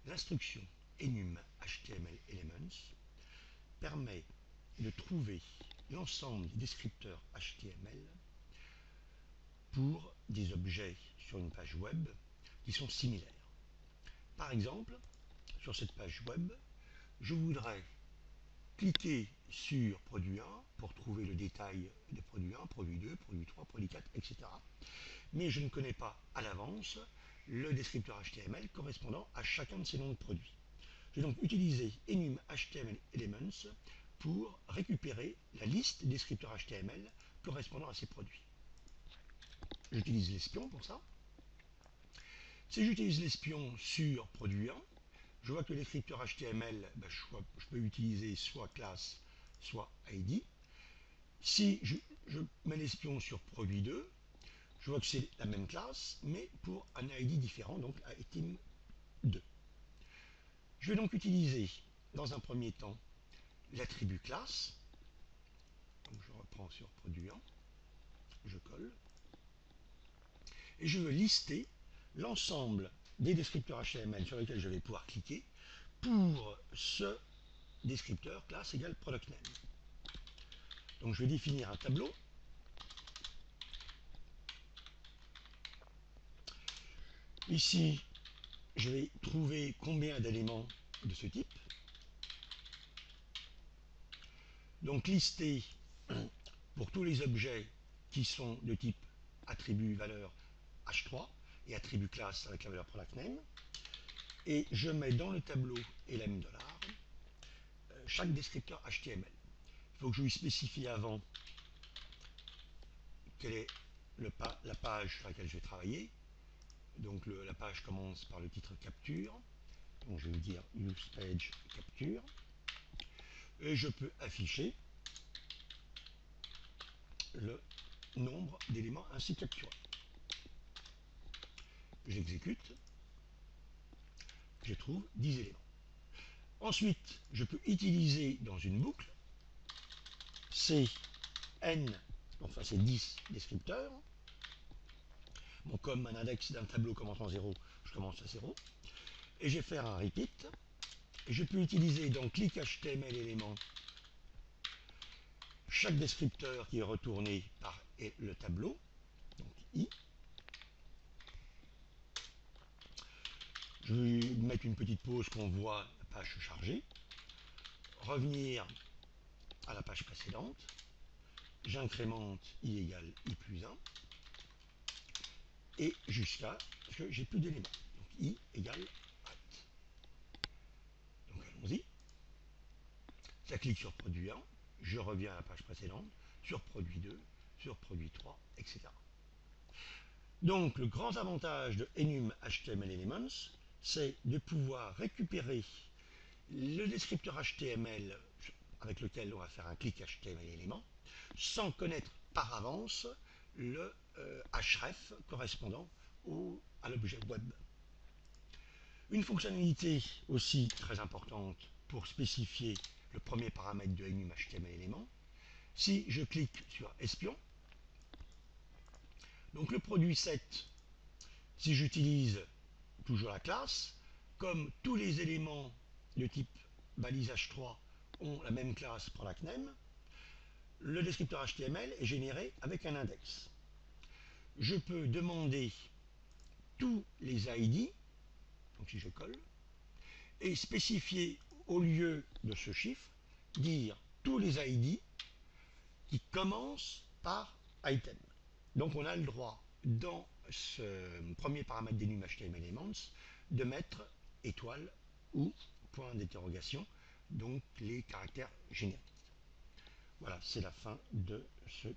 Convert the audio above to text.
L'instruction enum HTML elements permet de trouver l'ensemble des descripteurs HTML pour des objets sur une page web qui sont similaires. Par exemple, sur cette page web, je voudrais cliquer sur produit 1 pour trouver le détail des produits 1, produit 2, produit 3, produit 4, etc. Mais je ne connais pas à l'avance le descripteur HTML correspondant à chacun de ces noms de produits. Je vais donc utiliser enum HTML elements pour récupérer la liste des descripteurs HTML correspondant à ces produits. J'utilise l'espion pour ça. Si j'utilise l'espion sur produit 1, je vois que le descripteur HTML, je peux utiliser soit classe, soit ID. Si je mets l'espion sur produit 2, je vois que c'est la même classe, mais pour un ID différent, donc item 2. Je vais donc utiliser, dans un premier temps, l'attribut classe. Donc je reprends sur produit 1, je colle, et je veux lister l'ensemble des descripteurs HTML sur lesquels je vais pouvoir cliquer pour ce descripteur classe égale product name. Donc je vais définir un tableau. Ici, je vais trouver combien d'éléments de ce type. Donc lister pour tous les objets qui sont de type attribut valeur h3 et attribut classe avec la valeur product name. Et je mets dans le tableau $, chaque descripteur HTML. Il faut que je lui spécifie avant quelle est la page sur laquelle je vais travailler. Donc la page commence par le titre capture. Donc je vais dire use page capture. Et je peux afficher le nombre d'éléments ainsi capturés. J'exécute. Je trouve 10 éléments. Ensuite, je peux utiliser dans une boucle ces n, enfin ces 10 descripteurs. Bon, comme un index d'un tableau commence en 0, je commence à 0. Et je vais faire un repeat. Et je peux utiliser dans click HTML élément chaque descripteur qui est retourné par le tableau, donc i. Je vais mettre une petite pause qu'on voit la page se charger. Revenir à la page précédente. J'incrémente i égale i plus 1. Et jusqu'à ce que j'ai plus d'éléments. Donc i égale 8. Donc allons-y. Ça clique sur produit 1. Je reviens à la page précédente. Sur produit 2. Sur produit 3, etc. Donc le grand avantage de enum HTML elements, c'est de pouvoir récupérer le descripteur HTML avec lequel on va faire un clic HTML élément, sans connaître par avance le href correspondant à l'objet web. Une fonctionnalité aussi très importante pour spécifier le premier paramètre de enum HTML élément, si je clique sur espion, donc le produit 7, si j'utilise toujours la classe, comme tous les éléments de type balise h3 ont la même classe product name, le descripteur HTML est généré avec un index. Je peux demander tous les ID, donc si je colle, et spécifier au lieu de ce chiffre, dire tous les ID qui commencent par item. Donc on a le droit, dans ce premier paramètre d'enum HTML elements, de mettre étoile ou point d'interrogation, donc les caractères génériques. Voilà, c'est la fin de cette